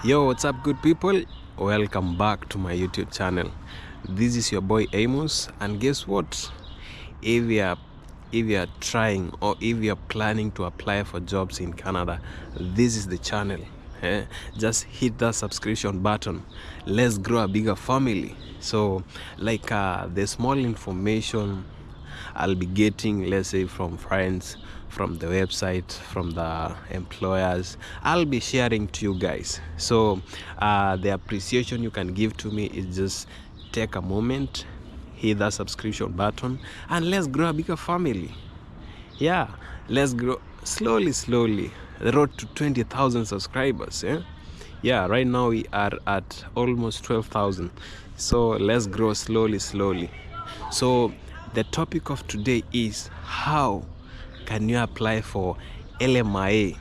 Yo, what's up, good people? Welcome back to my YouTube channel. This is your boy Amos, and guess what? If you are trying or if you are planning to apply for jobs in Canada, this is the channel. Just hit that subscription button. Let's grow a bigger family. So, the small information I'll be getting, let's say, from friends, from the website, from the employers, I'll be sharing to you guys. So the appreciation you can give to me is just take a moment, hit that subscription button, and let's grow a bigger family. Yeah, let's grow slowly. The road to 20,000 subscribers. Yeah, right now we are at almost 12,000. So let's grow slowly. So the topic of today is how can you apply for Lmia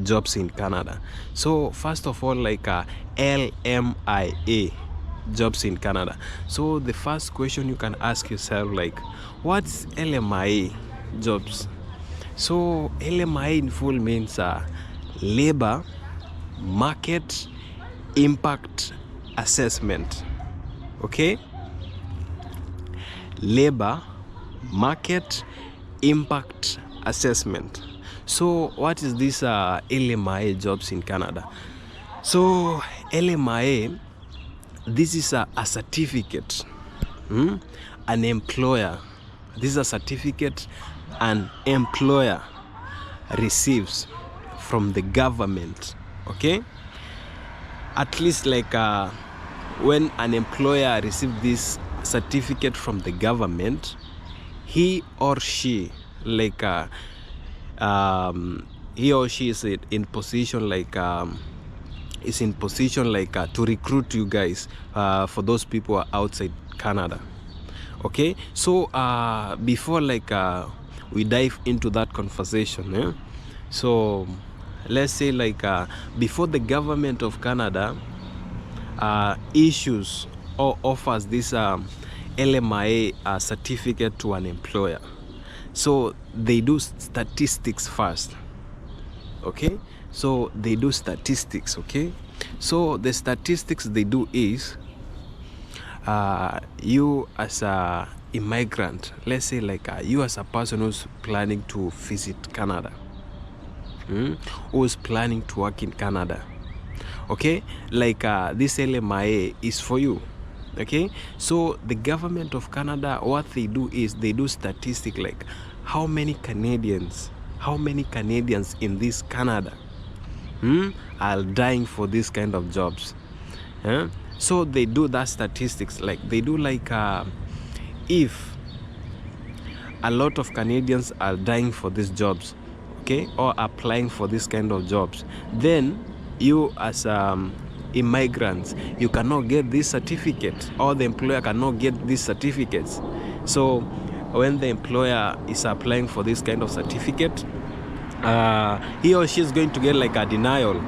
jobs in Canada. So first of all, Lmia jobs in Canada. So the first question you can ask yourself, what's Lmia jobs? So Lmia in full means labor market impact assessment. Okay, labor market impact assessment. So what is this Lmia jobs in Canada? So Lmia, this is a certificate an employer, this is a certificate an employer receives from the government. Okay, at least when an employer receives this certificate from the government, he or she is in position to recruit you guys for those people who are outside Canada. Okay, so before we dive into that conversation, so let's say before the government of Canada issues or offers this Lmia certificate to an employer, so they do statistics first. Okay, so they do statistics. Okay, so the statistics they do is you as a immigrant, let's say you as a person who's planning to visit Canada, who's planning to work in Canada. Okay, this Lmia is for you. Okay, so the government of Canada, what they do is they do statistics how many Canadians in this Canada are dying for this kind of jobs. So they do that statistics, they do if a lot of Canadians are dying for these jobs, okay, or applying for this kind of jobs, then you as immigrants, you cannot get this certificate, or the employer cannot get these certificates. So when the employer is applying for this kind of certificate, he or she is going to get a denial.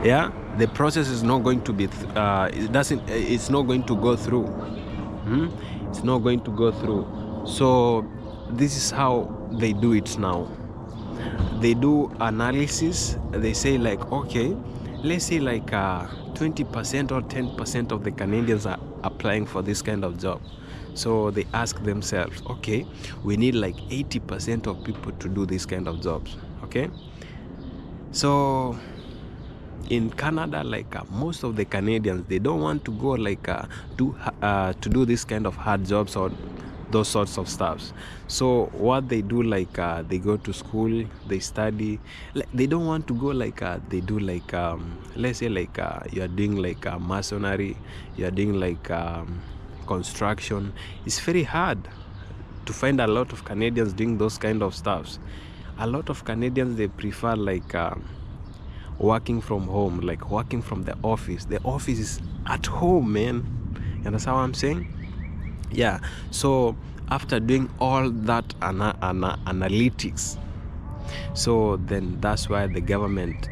Yeah, the process is not going to be it's not going to go through. It's not going to go through. So this is how they do it now. They do analysis. They say okay, let's say 20% or 10% of the Canadians are applying for this kind of job. So they ask themselves, okay, we need 80% of people to do this kind of jobs. Okay, so in Canada, most of the Canadians, they don't want to go to do this kind of hard jobs or those sorts of stuffs. So what they do, they go to school, they study. They don't want to go they do let's say you are doing masonry, you are doing construction. It's very hard to find a lot of Canadians doing those kind of stuffs. A lot of Canadians, they prefer working from home, working from the office. The office is at home, man. You understand what I'm saying? Yeah. So after doing all that analytics, so then that's where the government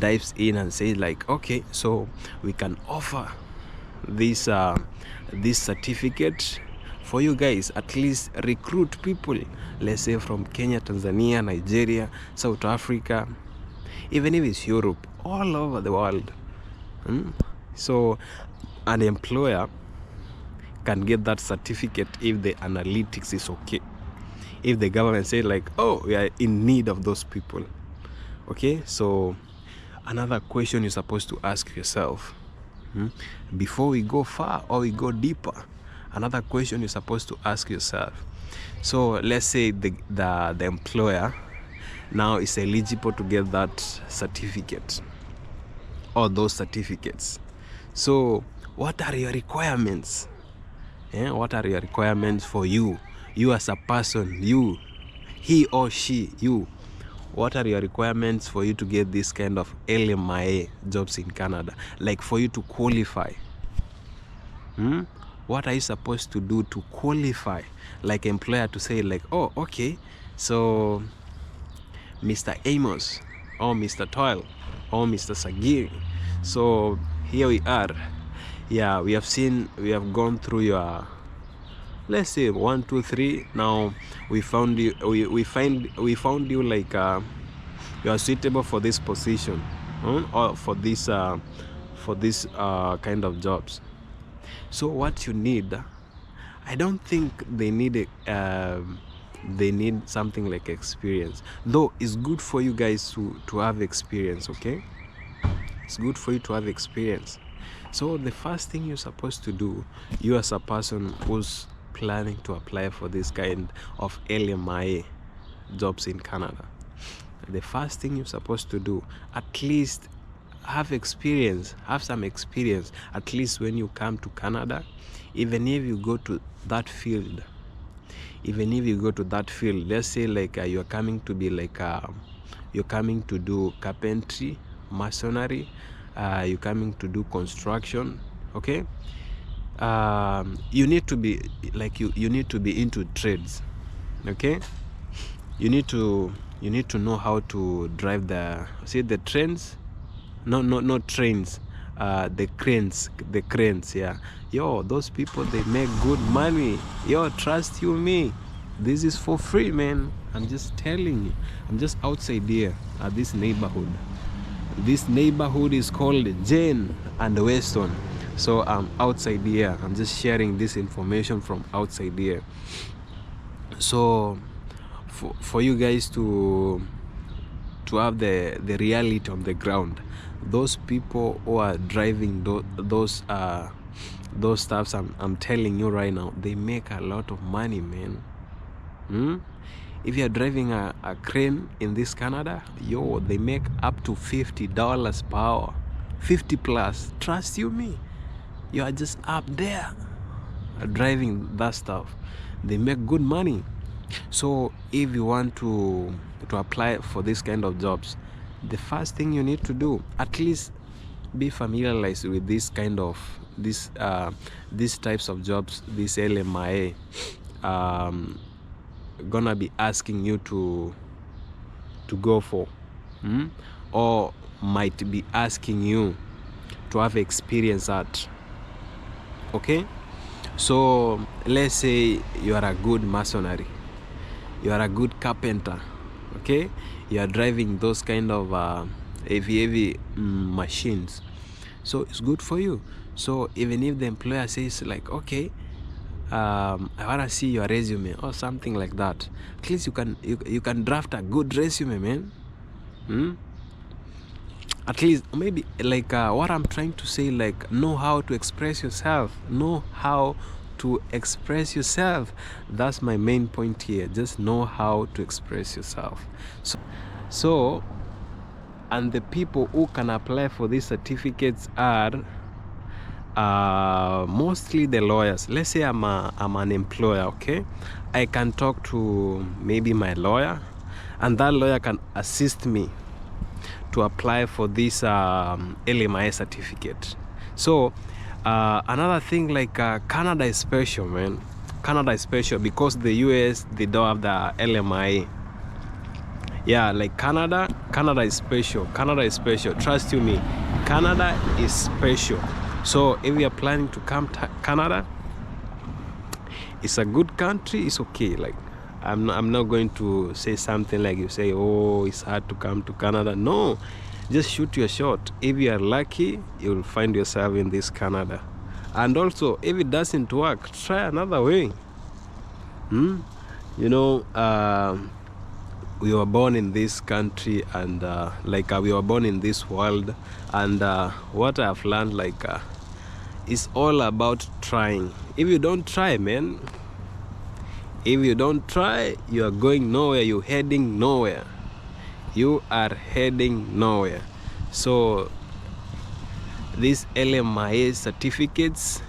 dives in and says okay, so we can offer this certificate for you guys, at least recruit people, let's say from Kenya, Tanzania, Nigeria, South Africa, even if it's Europe, all over the world. So an employer can get that certificate if the analytics is okay, if the government say like, oh, we are in need of those people. Okay, so another question you're supposed to ask yourself, before we go far or we go deeper, another question you're supposed to ask yourself. So let's say the employer now is eligible to get that certificate or those certificates. So what are your requirements? What are your requirements for you as a person, you, he or she, you? What are your requirements for you to get this kind of Lmia jobs in Canada? Like for you to qualify. What are you supposed to do to qualify? Like employer to say like, oh, okay, so Mr. Amos or Mr. Toil or Mr. Sagiri. So here we are. Yeah, we have gone through your, let's say 1, 2, 3. Now we found you. We found you like you are suitable for this position, or for this kind of jobs. So what you need, I don't think they need they need something like experience. Though it's good for you guys to have experience. Okay, it's good for you to have experience. So the first thing you're supposed to do, you as a person who's planning to apply for this kind of Lmia jobs in Canada, the first thing you're supposed to do, at least have some experience, at least when you come to Canada. Even if you go to that field, let's say like you're coming to be like you're coming to do carpentry, masonry, you're coming to do construction. Okay, you need to be like you need to be into trades. Okay, you need to know how to drive the trains, no trains, the cranes. Yeah, yo, those people, they make good money. Yo, trust you me, this is for free, man. I'm just telling you, I'm just outside here at this neighborhood. This neighborhood is called Jane and Weston. So I'm outside here, I'm just sharing this information from outside here. So for you guys to have the reality on the ground, those people who are driving those stuffs, I'm telling you right now, they make a lot of money, man. If you're driving a crane in this Canada, yo, they make up to $50 per hour, 50 plus. Trust you me, you are just up there driving that stuff. They make good money. So if you want to apply for this kind of jobs, the first thing you need to do, at least be familiarized with this kind of these types of jobs, this Lmia gonna be asking you to go for, or might be asking you to have experience at. Okay, so let's say you are a good masonry, you are a good carpenter. Okay, you are driving those kind of heavy machines, so it's good for you. So even if the employer says like, okay, I want to see your resume or something like that, at least you can draft a good resume, man. At least maybe like what I'm trying to say, like, know how to express yourself. That's my main point here. Just know how to express yourself. So and the people who can apply for these certificates are mostly the lawyers. Let's say I'm an employer. Okay, I can talk to maybe my lawyer, and that lawyer can assist me to apply for this Lmia certificate. So another thing, like Canada is special, man. Canada is special because the US, they don't have the Lmia. Yeah, like Canada is special. Trust you me, Canada is special. So if you are planning to come to Canada, it's a good country. It's okay. Like I'm not going to say something like you say, oh, it's hard to come to Canada. No, just shoot your shot. If you are lucky, you'll find yourself in this Canada. And also, if it doesn't work, try another way. You know, we were born in this country, and we were born in this world, and what I've learned, it's all about trying. If you don't try, man, if you don't try, you are going nowhere. You're heading nowhere. You are heading nowhere. So these LMIA certificates,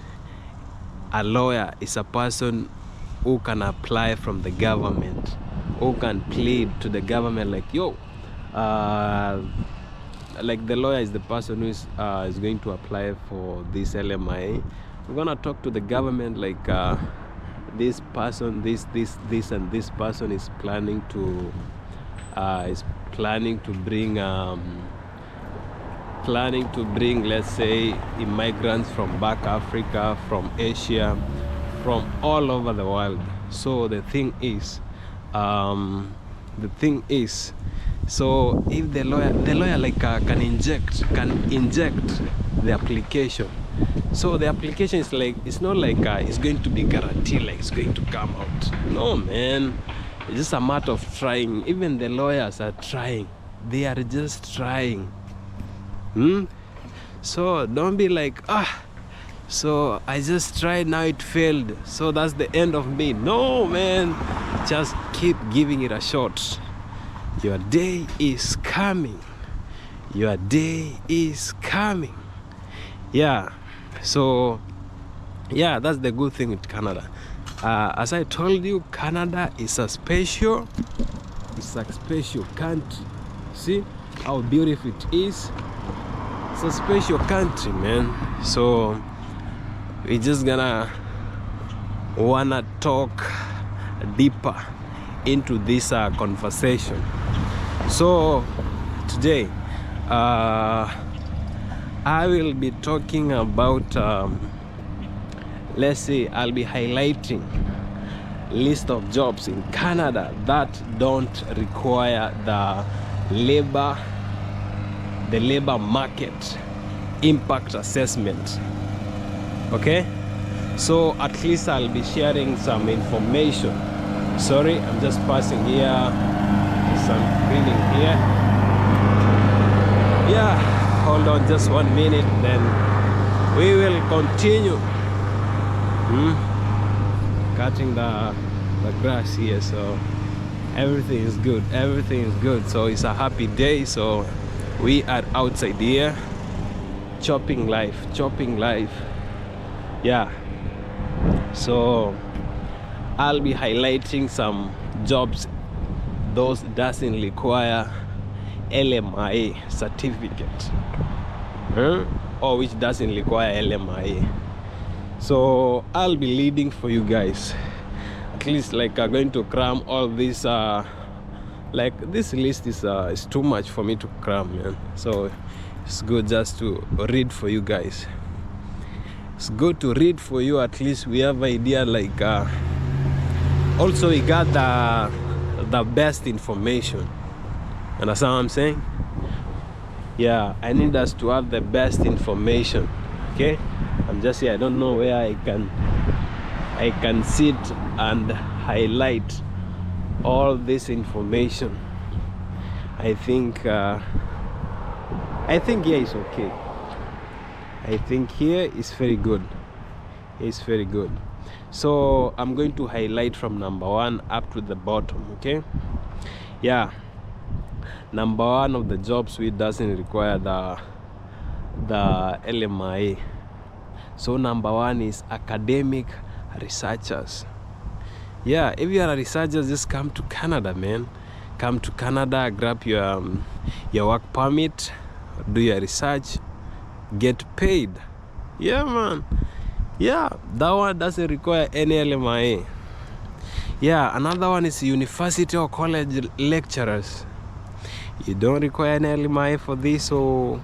a lawyer is a person who can apply from the government, who can plead to the government like, yo, like the lawyer is the person who is going to apply for this LMIA. We're gonna talk to the government like, this person, this and this person is planning to bring, let's say, immigrants from back Africa, from Asia, from all over the world. So the thing is, so if the lawyer like can inject the application. So the application is like, it's not like it's going to be guaranteed like it's going to come out. No, man, it's just a matter of trying. Even the lawyers are trying. They are just trying. So don't be like, so I just tried, now it failed, so that's the end of me. No, man, just keep giving it a shot. Your day is coming. Your day is coming. Yeah. So yeah, that's the good thing with Canada. As I told you, Canada is a special country. See how beautiful it is. It's a special country, man. So we're just gonna wanna talk deeper into this conversation. So today I will be talking about let's say I'll be highlighting list of jobs in Canada that don't require the labor market impact assessment. Okay, so at least I'll be sharing some information. Sorry, I'm just passing here, some cleaning here. Yeah, hold on just 1 minute, then we will continue cutting the grass here. So everything is good, so it's a happy day. So we are outside here chopping life. Yeah, so I'll be highlighting some jobs those doesn't require LMIA certificate, or which doesn't require LMIA. So I'll be leading for you guys. At least like I'm going to cram all this. Like this list is too much for me to cram, man. So it's good just to read for you guys. It's good to read for you. At least we have idea. Like also we got the best information. Understand what I'm saying? Yeah, I need us to have the best information. Okay, I'm just here. I don't know where I can sit and highlight all this information. I think here is okay. I think here is very good. It's very good. So I'm going to highlight from number 1 up to the bottom. Okay, yeah. Number 1 of the jobs which doesn't require the LMIA. So number 1 is academic researchers. Yeah, if you are a researcher, just come to Canada, man. Come to Canada, grab your work permit, do your research, get paid. Yeah, man. Yeah, that one doesn't require any LMIA. Yeah, another one is university or college lecturers. You don't require an LMIA for this, so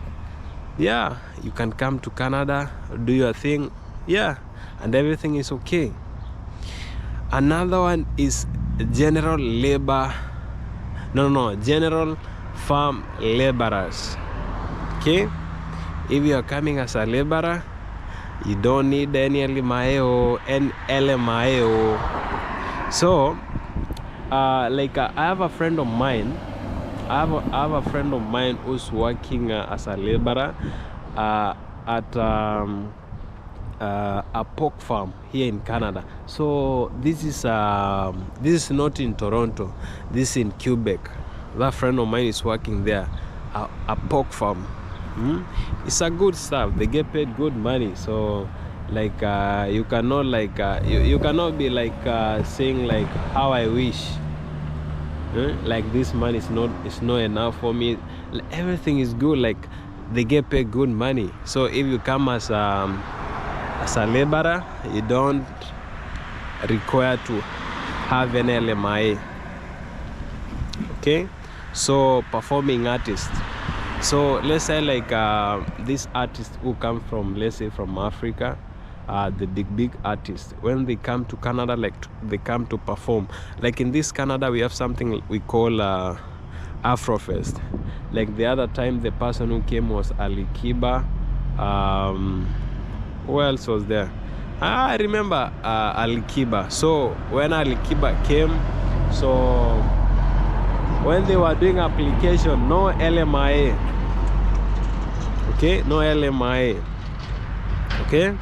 yeah, you can come to Canada, do your thing, yeah, and everything is okay. Another one is general labor, general farm laborers. Okay, if you are coming as a laborer, you don't need any LMIA or LMIA. So like I have a friend of mine. I have a friend of mine who's working as a laborer at a pork farm here in Canada. So this is not in Toronto. This is in Quebec. That friend of mine is working there, a pork farm. It's a good stuff. They get paid good money. So like you cannot like you cannot be like saying like how I wish. Like this money is not enough for me. Everything is good. Like they get paid good money. So if you come as a laborer, you don't require to have an LMIA. Okay, so performing artist. So let's say like this artist who come from, let's say from Africa, the big artists, when they come to Canada, like they come to perform. Like in this Canada, we have something we call Afrofest. Like the other time, the person who came was Alikiba. Who else was there? I remember Alikiba. So when Alikiba came, so when they were doing application, no LMIA. Okay, no LMIA. Okay.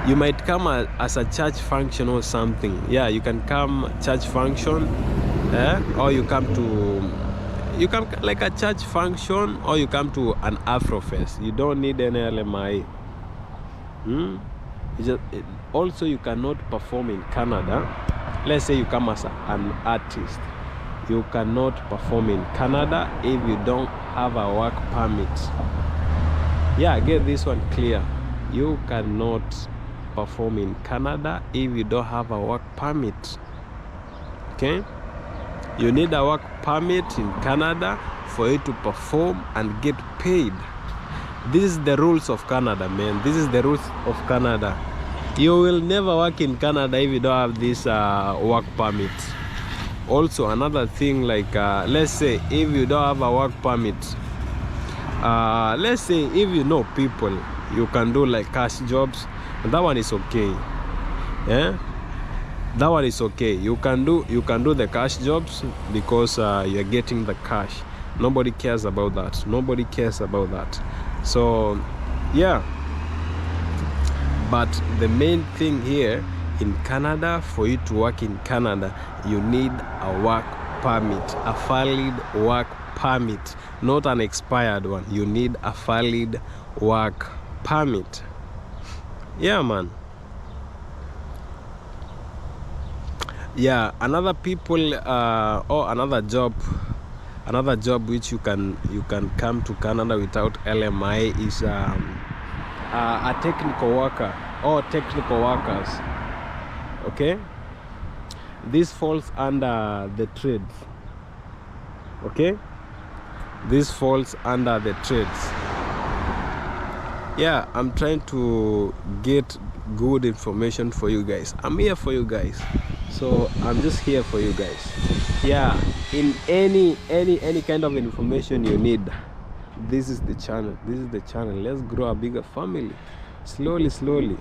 You might come as a church function or something. Yeah, you can come church function, or you come like a church function, or you come to an Afrofest. You don't need any LMI. Also, you cannot perform in Canada. Let's say you come as an artist. You cannot perform in Canada if you don't have a work permit. Yeah, get this one clear. You cannot perform in Canada if you don't have a work permit. Okay? You need a work permit in Canada for you to perform and get paid. This is the rules of Canada, man. This is the rules of Canada. You will never work in Canada if you don't have this work permit. Also, another thing, like let's say if you don't have a work permit, let's say if you know people, you can do like cash jobs. That one is okay. Yeah, that one is okay. You can do the cash jobs because you're getting the cash. Nobody cares about that. Nobody cares about that. So yeah, but the main thing here in Canada, for you to work in Canada, you need a work permit, a valid work permit, not an expired one. You need a valid work permit. Yeah, man. Yeah, another people or another job which you can come to Canada without LMI is a technical worker or technical workers. Okay, this falls under the trades. Okay, this falls under the trades. Yeah, I'm trying to get good information for you guys. I'm here for you guys, so I'm just here for you guys. Yeah, in any kind of information you need, this is the channel. This is the channel. Let's grow a bigger family, slowly.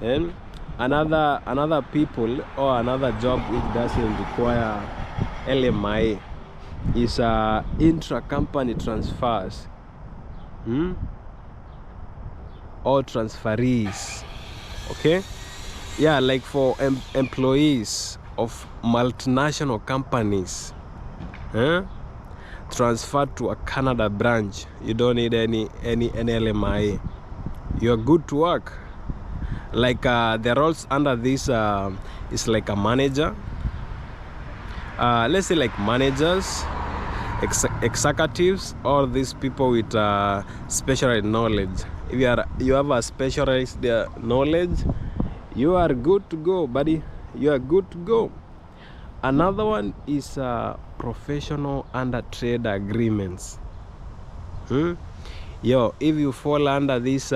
And another people or another job which doesn't require LMI is intra-company transfers, or transferees. Okay, yeah, like for employees of multinational companies, transferred to a Canada branch. You don't need any LMI. You're good to work. Like the roles under this is like a manager. Let's say like managers, executives, or these people with specialized knowledge. If you have a specialized knowledge, you are good to go, buddy. You are good to go. Another one is professional under trade agreements. Yo, if you fall under these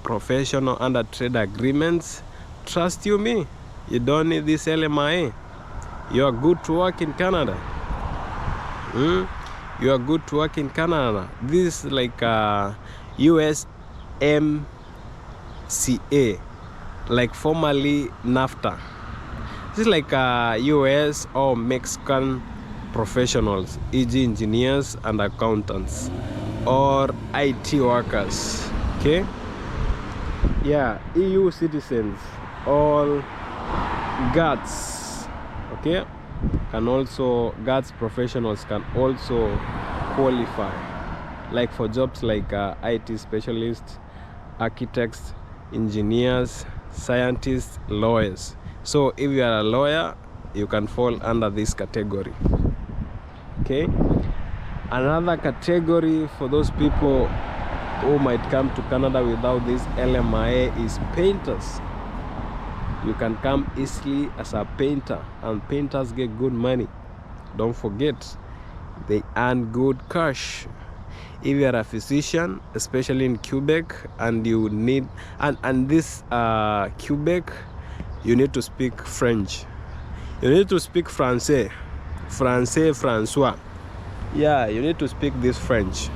professional under trade agreements, Trust you me, you don't need this LMIA. You are good to work in Canada. You are good to work in Canada. This is like USMCA, like formerly NAFTA. This is like US or Mexican professionals, e.g. engineers and accountants, or IT workers. Okay? Yeah, EU citizens, all guards, okay, can also, guards professionals can also qualify, like for jobs like IT specialists, architects, engineers, scientists, lawyers. So if you are a lawyer, you can fall under this category. Okay, another category for those people who might come to Canada without this LMIA is painters. You can come easily as a painter, and painters get good money. Don't forget, they earn good cash. If you are a physician, especially in Quebec, and you need, and this Quebec, you need to speak French. You need to speak Français, François. Yeah, you need to speak this French.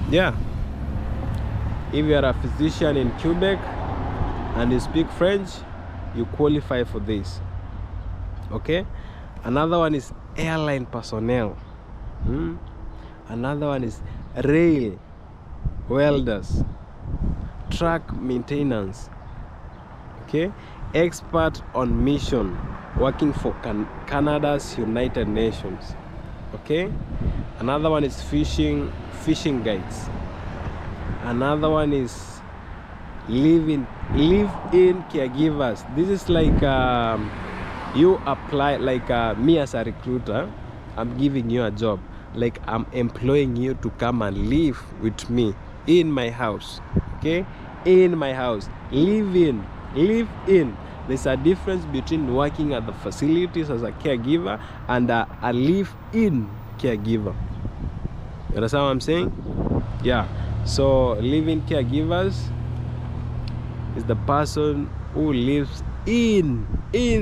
Yeah. If you are a physician in Quebec and you speak French, you qualify for this. Okay. Another one is airline personnel. Another one is rail welders, truck maintenance. Okay. Expert on mission, working for Canada's United Nations. Okay. Another one is fishing guides. Another one is live-in caregivers. This is like you apply, like me as a recruiter, I'm giving you a job, like I'm employing you to come and live with me in my house. Okay, in my house. Live in. There's a difference between working at the facilities as a caregiver and a live-in caregiver. You understand what I'm saying? Yeah. So live-in caregivers is the person who lives in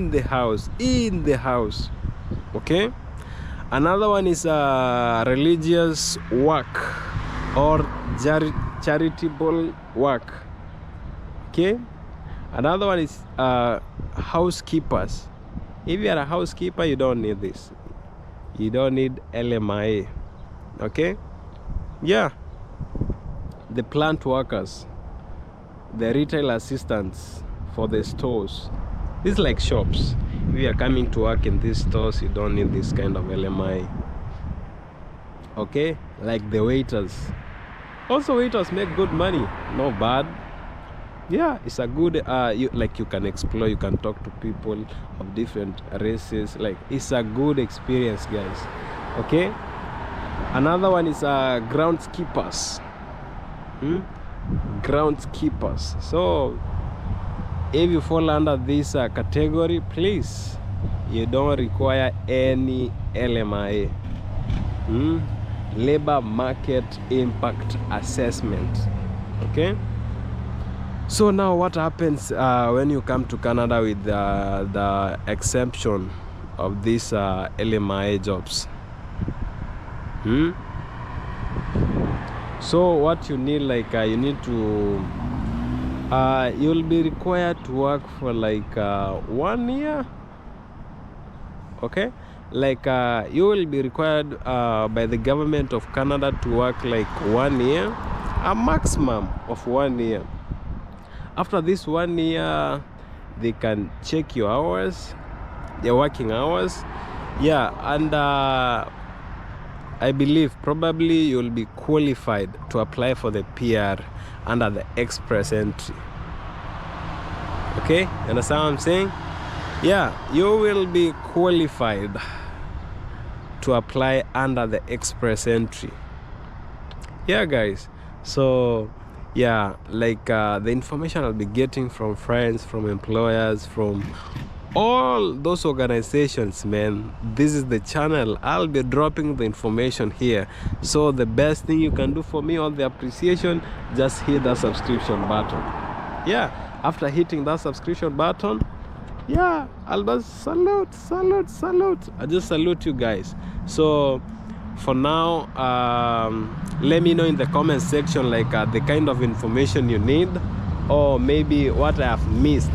the house. Okay. Another one is religious work or charitable work. Okay. Another one is housekeepers. If you are a housekeeper, you don't need this. You don't need LMIA. Okay. Yeah. The plant workers, the retail assistants for the stores. This is like shops. If you are coming to work in these stores, you don't need this kind of LMI. Okay, like the waiters. Also, waiters make good money. No bad. Yeah, it's a good. You can explore. You can talk to people of different races. Like, it's a good experience, guys. Okay. Another one is groundskeepers. Groundskeepers. So if you fall under this category, please, you don't require any LMIA. Labor market impact assessment. Okay. So now what happens when you come to Canada with the exemption of these LMIA jobs? So what you need, like you need to you'll be required to work for like 1 year. Okay, like you will be required by the government of Canada to work like 1 year, a maximum of 1 year. After this 1 year, they can check your hours, your working hours. Yeah, and I believe probably you'll be qualified to apply for the PR under the express entry. Okay, you understand what I'm saying? Yeah, you will be qualified to apply under the express entry. Yeah, guys. So yeah, like the information I'll be getting from friends, from employers, from all those organizations, man. This is the channel. I'll be dropping the information here. So the best thing you can do for me, all the appreciation, just hit that subscription button. Yeah, after hitting that subscription button, yeah, I'll just salute. I just salute you guys. So for now, let me know in the comment section like the kind of information you need, or maybe what I have missed